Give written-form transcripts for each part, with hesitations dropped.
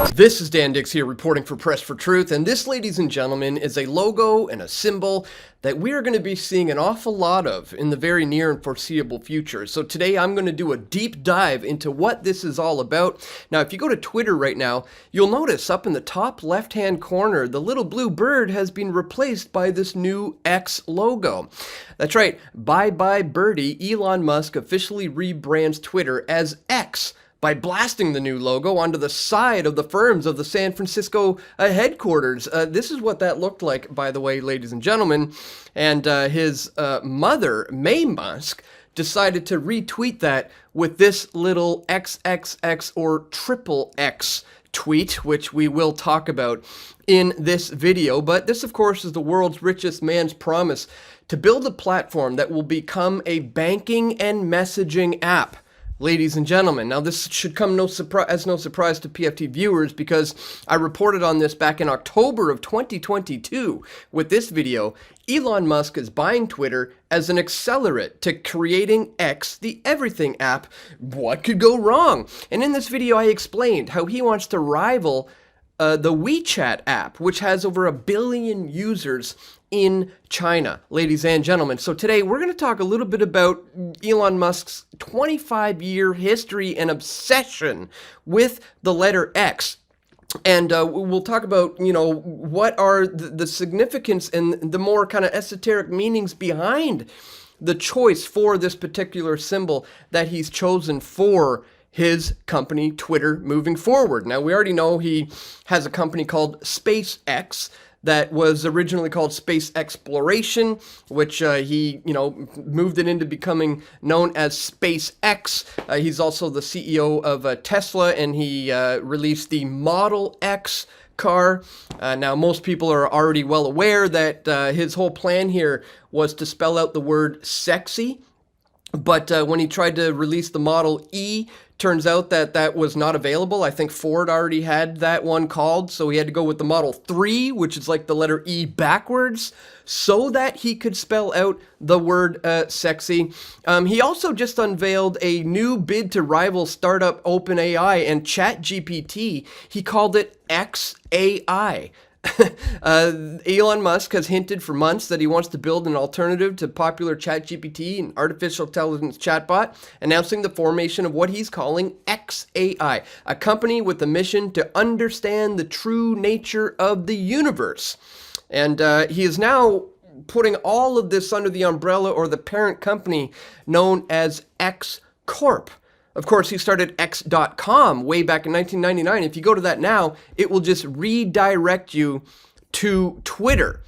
This is Dan Dix here reporting for Press for Truth, and this, ladies and gentlemen, is a logo and a symbol that we are going to be seeing an awful lot of in the very near and foreseeable future. So today I'm going to do a deep dive into what this is all about. Now, if you go to Twitter right now, you'll notice up in the top left-hand corner, the little blue bird has been replaced by this new X logo. That's right, bye-bye birdie. Elon Musk officially rebrands Twitter as X by blasting the new logo onto the side of the firms of the San Francisco headquarters. This is what that looked like, by the way, ladies and gentlemen. And his mother, May Musk, decided to retweet that with this little XXX or triple X tweet, which we will talk about in this video. But this, of course, is the world's richest man's promise to build a platform that will become a banking and messaging app. Ladies and gentlemen, now this should come as no surprise to PFT viewers, because I reported on this back in October of 2022 with this video. Elon Musk is buying Twitter as an accelerant to creating X, the everything app. What could go wrong? And in this video, I explained how he wants to rival the WeChat app, which has over 1 billion users in China, ladies and gentlemen. So today we're going to talk a little bit about Elon Musk's 25-year history and obsession with the letter X. And we'll talk about, what are the significance and the more kind of esoteric meanings behind the choice for this particular symbol that he's chosen for his company, Twitter, moving forward. Now, we already know he has a company called SpaceX that was originally called Space Exploration, which he, moved it into becoming known as SpaceX. He's also the CEO of Tesla, and he released the Model X car. Now, most people are already well aware that his whole plan here was to spell out the word sexy. But when he tried to release the Model E, turns out that that was not available. I think Ford already had that one called, so he had to go with the Model 3, which is like the letter E backwards, so that he could spell out the word sexy. He also just unveiled a new bid to rival startup OpenAI and ChatGPT. He called it XAI. Elon Musk has hinted for months that he wants to build an alternative to popular ChatGPT, an artificial intelligence chatbot, announcing the formation of what he's calling XAI, a company with a mission to understand the true nature of the universe. And he is now putting all of this under the umbrella or the parent company known as X Corp. Of course, he started X.com way back in 1999. If you go to that now, it will just redirect you to Twitter.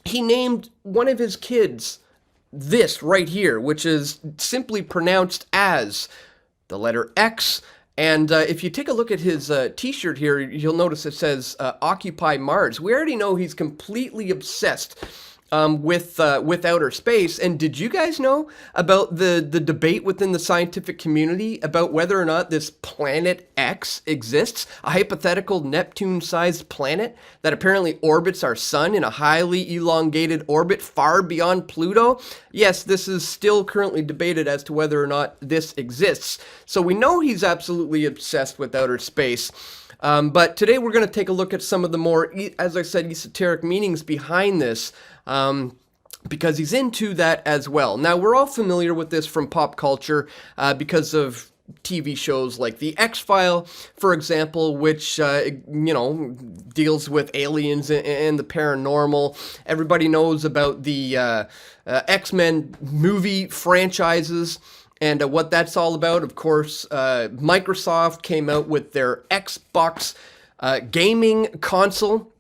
He named one of his kids this right here, which is simply pronounced as the letter X. And if you take a look at his t-shirt here, you'll notice it says Occupy Mars. We already know he's completely obsessed with outer space. And did you guys know about the debate within the scientific community about whether or not this planet X exists, a hypothetical Neptune-sized planet that apparently orbits our sun in a highly elongated orbit far beyond Pluto? Yes, this is still currently debated as to whether or not this exists. So we know he's absolutely obsessed with outer space. But today we're going to take a look at some of the more, as I said, esoteric meanings behind this, because he's into that as well. Now, we're all familiar with this from pop culture because of TV shows like The X-Files, for example, which, deals with aliens and the paranormal. Everybody knows about the X-Men movie franchises and what that's all about. Of course, Microsoft came out with their Xbox gaming console.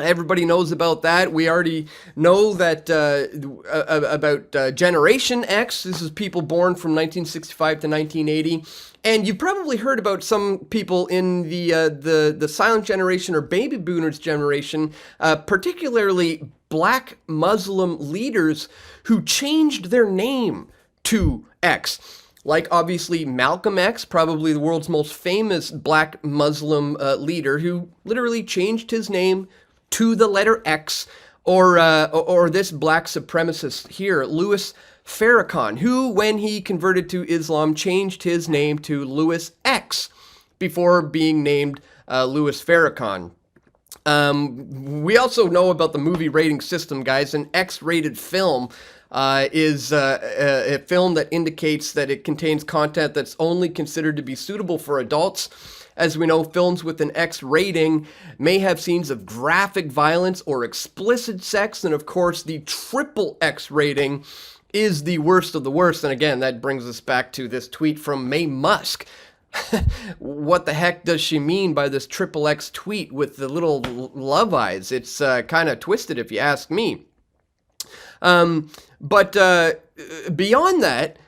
Everybody knows about that. We already know that about Generation X. This is people born from 1965 to 1980. And you've probably heard about some people in the silent generation or baby boomers generation, particularly black Muslim leaders who changed their name to X. Like, obviously, Malcolm X, probably the world's most famous black Muslim leader, who literally changed his name to the letter X, or this black supremacist here, Louis Farrakhan, who, when he converted to Islam, changed his name to Louis X before being named Louis Farrakhan. We also know about the movie rating system, guys. An X-rated film is a film that indicates that it contains content that's only considered to be suitable for adults. As we know, films with an X rating may have scenes of graphic violence or explicit sex, and of course, the triple X rating is the worst of the worst. And again, that brings us back to this tweet from Musk. What the heck does she mean by this triple X tweet with the little love eyes? It's kind of twisted if you ask me. But beyond that,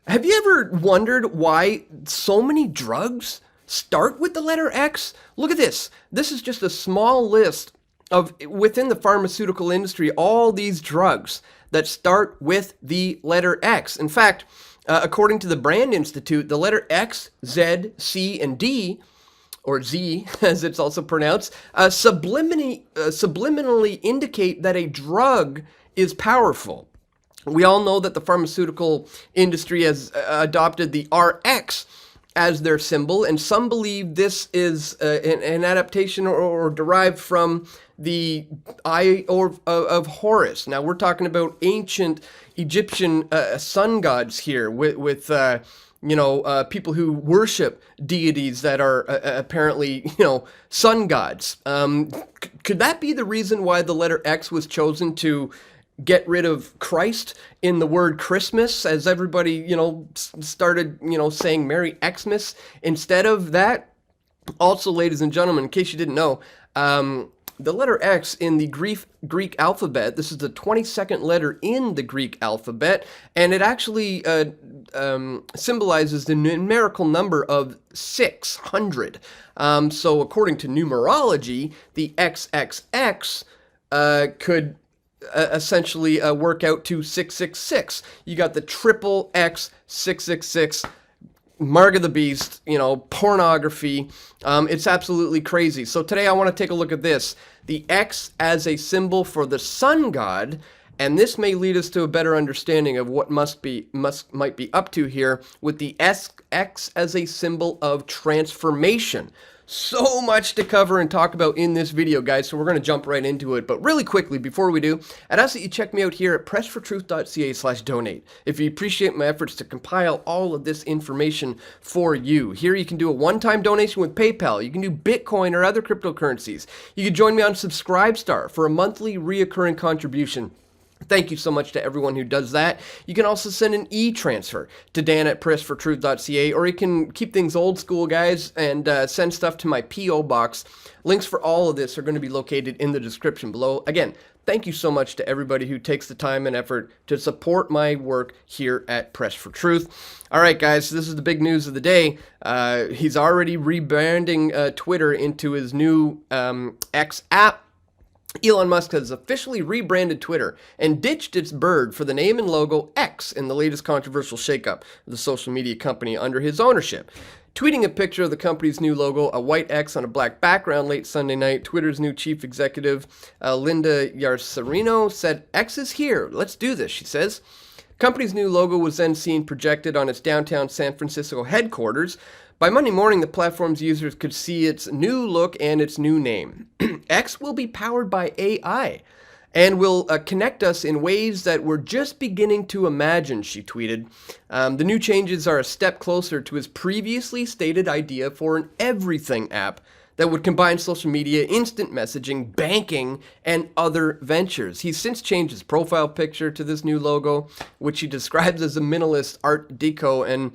have you ever wondered why so many drugs start with the letter X? Look at this. This is just a small list of, within the pharmaceutical industry, all these drugs that start with the letter X. In fact, according to the Brand Institute, the letter X, Z, C, and D, or Z as it's also pronounced, subliminally indicate that a drug is powerful. We all know that the pharmaceutical industry has adopted the RX as their symbol, and some believe this is an adaptation or derived from the Eye of Horus. Now, we're talking about ancient Egyptian sun gods here with people who worship deities that are apparently, sun gods. Could that be the reason why the letter X was chosen to get rid of Christ in the word Christmas, as everybody, started, saying Merry Xmas instead of that? Also, ladies and gentlemen, in case you didn't know, the letter X in the Greek alphabet, this is the 22nd letter in the Greek alphabet, and it actually symbolizes the numerical number of 600. So according to numerology, the XXX could essentially work out to 666. You got the triple X 666, Mark of the Beast, pornography. It's absolutely crazy. So today I want to take a look at this. The X as a symbol for the sun god, and this may lead us to a better understanding of what Musk might be up to here with the X as a symbol of transformation. So much to cover and talk about in this video, guys, so we're going to jump right into it. But really quickly, before we do, I'd ask that you check me out here at pressfortruth.ca/donate if you appreciate my efforts to compile all of this information for you. Here you can do a one-time donation with PayPal. You can do Bitcoin or other cryptocurrencies. You can join me on Subscribestar for a monthly reoccurring contribution. Thank you so much to everyone who does that. You can also send an e-transfer to dan@pressfortruth.ca, or you can keep things old school, guys, and send stuff to my P.O. box. Links for all of this are going to be located in the description below. Again, thank you so much to everybody who takes the time and effort to support my work here at Press for Truth. All right, guys, this is the big news of the day. He's already rebranding Twitter into his new X app. Elon Musk has officially rebranded Twitter and ditched its bird for the name and logo X in the latest controversial shakeup of the social media company under his ownership. Tweeting a picture of the company's new logo, a white X on a black background late Sunday night, Twitter's new chief executive, Linda Yaccarino, said, "X is here. Let's do this," she says. Company's new logo was then seen projected on its downtown San Francisco headquarters. By Monday morning, the platform's users could see its new look and its new name. X will be powered by AI and will connect us in ways that we're just beginning to imagine, she tweeted. The new changes are a step closer to his previously stated idea for an everything app that would combine social media, instant messaging, banking, and other ventures. He's since changed his profile picture to this new logo, which he describes as a minimalist art deco, and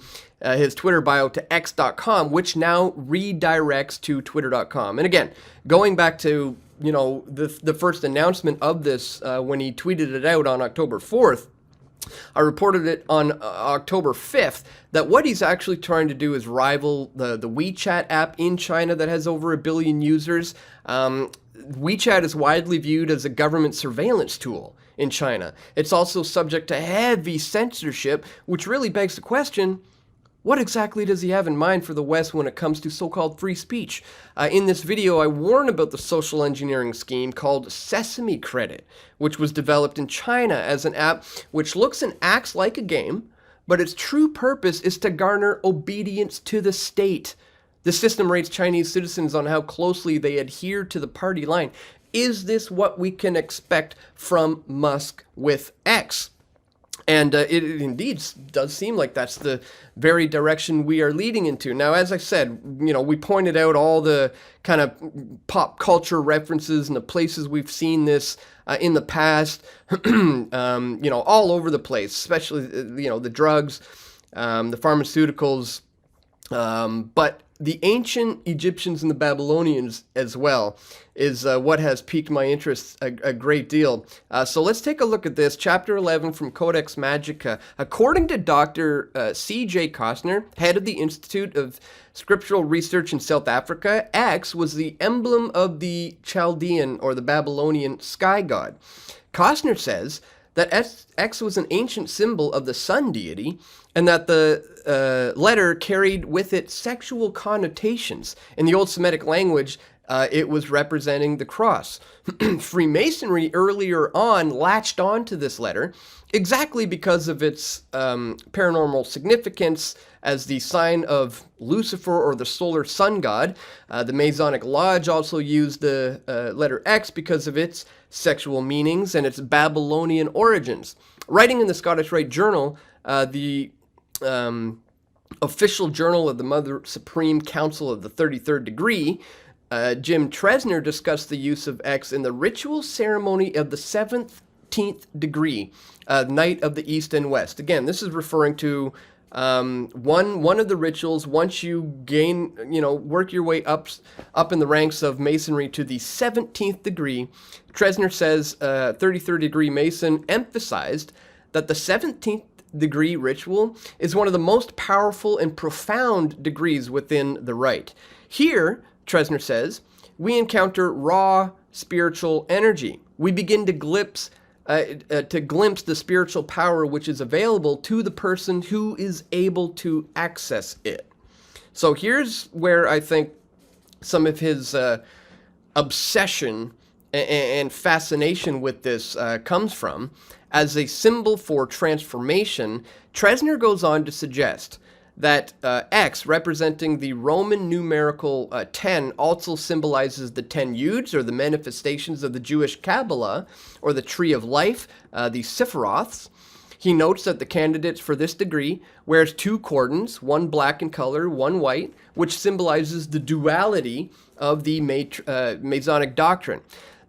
his Twitter bio to x.com, which now redirects to twitter.com. And again, going back to, the first announcement of this when he tweeted it out on October 4th, I reported it on October 5th that what he's actually trying to do is rival the WeChat app in China that has over 1 billion users. WeChat is widely viewed as a government surveillance tool in China. It's also subject to heavy censorship, which really begs the question, what exactly does he have in mind for the West when it comes to so-called free speech? In this video, I warn about the social engineering scheme called Sesame Credit, which was developed in China as an app which looks and acts like a game, but its true purpose is to garner obedience to the state. The system rates Chinese citizens on how closely they adhere to the party line. Is this what we can expect from Musk with X? And it indeed does seem like that's the very direction we are leading into. Now, as I said, we pointed out all the kind of pop culture references and the places we've seen this in the past, all over the place, especially, the drugs, the pharmaceuticals, but the ancient Egyptians and the Babylonians as well is what has piqued my interest a great deal. So let's take a look at this. Chapter 11 from Codex Magica. According to Dr. C.J. Costner, head of the Institute of Scriptural Research in South Africa, X was the emblem of the Chaldean or the Babylonian sky god. Costner says that X was an ancient symbol of the sun deity, and that the letter carried with it sexual connotations. In the Old Semitic language, it was representing the cross. Freemasonry earlier on latched onto this letter exactly because of its paranormal significance as the sign of Lucifer or the solar sun god. The Masonic Lodge also used the letter X because of its sexual meanings and its Babylonian origins. Writing in the Scottish Rite Journal, the official journal of the Mother Supreme Council of the 33rd Degree, Jim Tresner discussed the use of X in the ritual ceremony of the 17th degree, Night of the East and West. Again, this is referring to one of the rituals. Once you gain, work your way up in the ranks of Masonry to the 17th degree, Tresner says 33rd degree Mason emphasized that the 17th degree ritual is one of the most powerful and profound degrees within the rite. Here, Tresner says, we encounter raw spiritual energy. We begin to glimpse the spiritual power which is available to the person who is able to access it. So here's where I think some of his obsession and fascination with this comes from. As a symbol for transformation, Tresner goes on to suggest that X, representing the Roman numerical 10, also symbolizes the 10 Yuds, or the manifestations of the Jewish Kabbalah, or the Tree of Life, the Sephiroths. He notes that the candidates for this degree wears two cordons, one black in color, one white, which symbolizes the duality of the Masonic doctrine.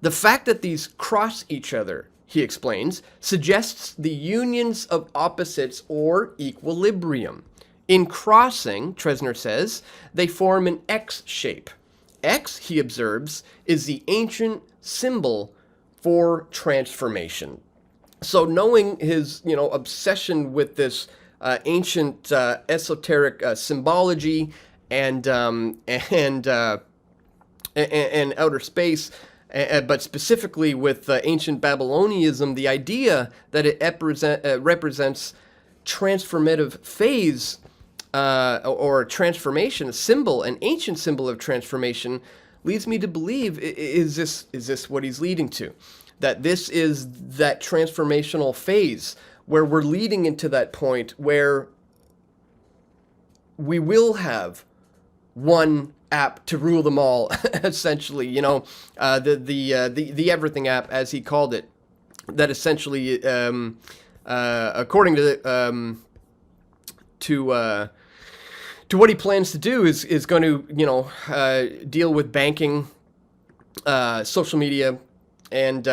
The fact that these cross each other, he explains, suggests the unions of opposites or equilibrium. In crossing, Tresner says, they form an X shape. X, he observes, is the ancient symbol for transformation. So knowing his, obsession with this ancient esoteric symbology and outer space, but specifically with ancient Babylonianism, the idea that it represents transformative phase or transformation, a symbol, an ancient symbol of transformation, leads me to believe, is this what he's leading to? That this is that transformational phase where we're leading into that point where we will have one app to rule them all, essentially, the everything app, as he called it, that essentially, according to what he plans to do is going to, deal with banking, social media, and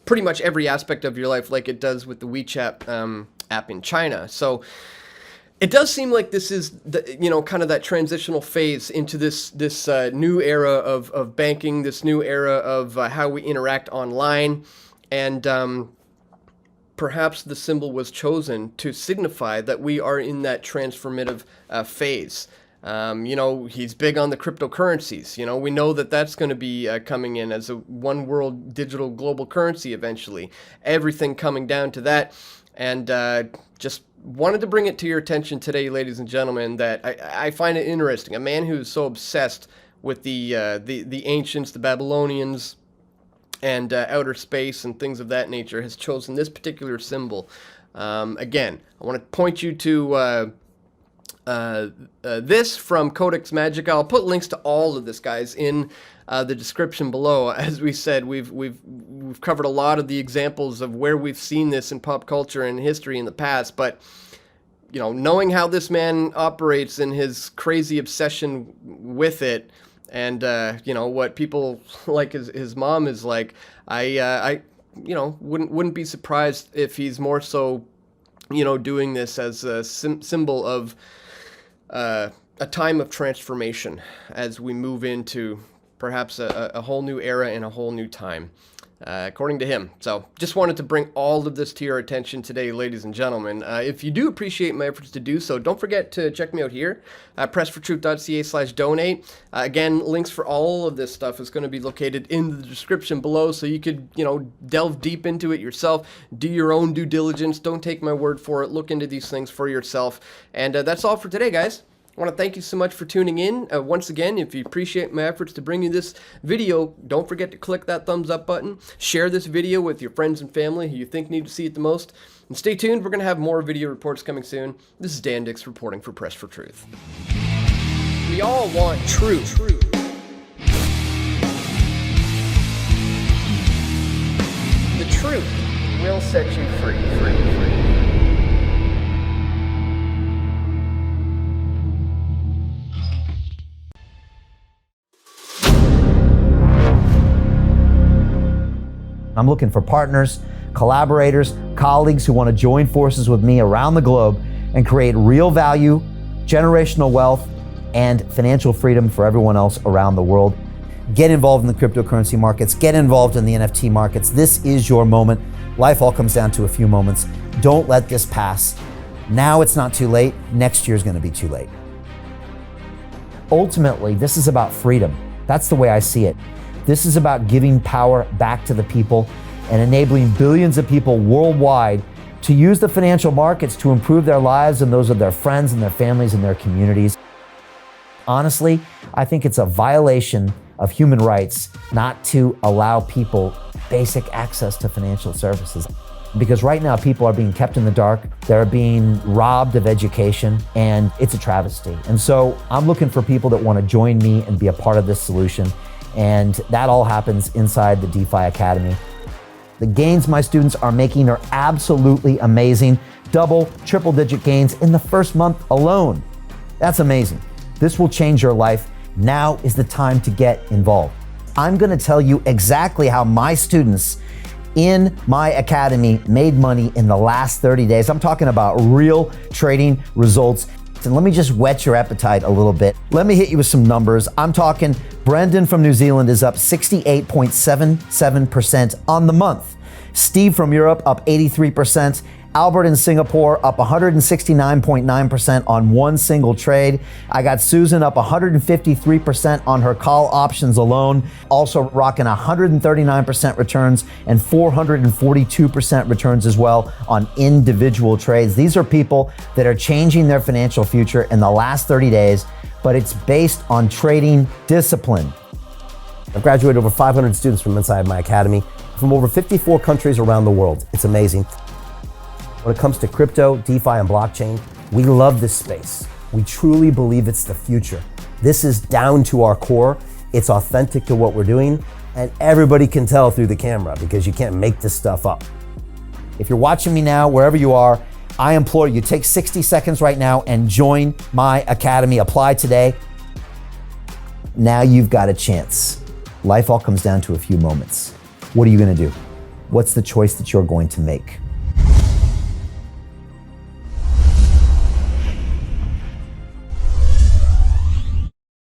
pretty much every aspect of your life, like it does with the WeChat app in China. So it does seem like this is kind of that transitional phase into this new era of banking, this new era of how we interact online, and perhaps the symbol was chosen to signify that we are in that transformative phase. He's big on the cryptocurrencies. We know that that's going to be coming in as a one world digital global currency eventually. Everything coming down to that. And just wanted to bring it to your attention today, ladies and gentlemen, that I find it interesting. A man who's so obsessed with the ancients, the Babylonians, and outer space and things of that nature has chosen this particular symbol. Again, I want to point you to this from Codex Magica. I'll put links to all of this, guys, in the description below. As we said, we've covered a lot of the examples of where we've seen this in pop culture and history in the past, but you know, knowing how this man operates and his crazy obsession with it, and you know what people like his mom is like, I you know wouldn't be surprised if he's more so, you know, doing this as a symbol of a time of transformation as we move into perhaps a whole new era and a whole new time, according to him. So just wanted to bring all of this to your attention today, ladies and gentlemen. If you do appreciate my efforts to do so, don't forget to check me out here at pressfortruth.ca/donate. Again, links for all of this stuff is going to be located in the description below, so you could, you know, delve deep into it yourself, do your own due diligence. Don't take my word for it. Look into these things for yourself. And that's all for today, guys. I want to thank you so much for tuning in. Once again, if you appreciate my efforts to bring you this video, don't forget to click that thumbs up button. Share this video with your friends and family who you think need to see it the most. And stay tuned, we're going to have more video reports coming soon. This is Dan Dix reporting for Press for Truth. We all want truth. The truth will set you free. I'm looking for partners, collaborators, colleagues who want to join forces with me around the globe and create real value, generational wealth, and financial freedom for everyone else around the world. Get involved in the cryptocurrency markets, get involved in the NFT markets. This is your moment. Life all comes down to a few moments. Don't let this pass. Now it's not too late. Next year's going to be too late. Ultimately, this is about freedom. That's the way I see it. This is about giving power back to the people and enabling billions of people worldwide to use the financial markets to improve their lives and those of their friends and their families and their communities. Honestly, I think it's a violation of human rights not to allow people basic access to financial services. Because right now people are being kept in the dark, they're being robbed of education, and it's a travesty. And so I'm looking for people that want to join me and be a part of this solution. And that all happens inside the DeFi Academy. The gains my students are making are absolutely amazing. Double, triple-digit gains in the first month alone. That's amazing. This will change your life. Now is the time to get involved. I'm going to tell you exactly how my students in my academy made money in the last 30 days. I'm talking about real trading results. And let me just whet your appetite a little bit. Let me hit you with some numbers. I'm talking Brendan from New Zealand is up 68.77% on the month. Steve from Europe up 83%. Albert in Singapore up 169.9% on one single trade. I got Susan up 153% on her call options alone, also rocking 139% returns and 442% returns as well on individual trades. These are people that are changing their financial future in the last 30 days, but it's based on trading discipline. I've graduated over 500 students from inside my academy from over 54 countries around the world. It's amazing. When it comes to crypto, DeFi, and blockchain, we love this space. We truly believe it's the future. This is down to our core. It's authentic to what we're doing, and everybody can tell through the camera because you can't make this stuff up. If you're watching me now, wherever you are, I implore you, take 60 seconds right now and join my academy. Apply today. Now you've got a chance. Life all comes down to a few moments. What are you going to do? What's the choice that you're going to make?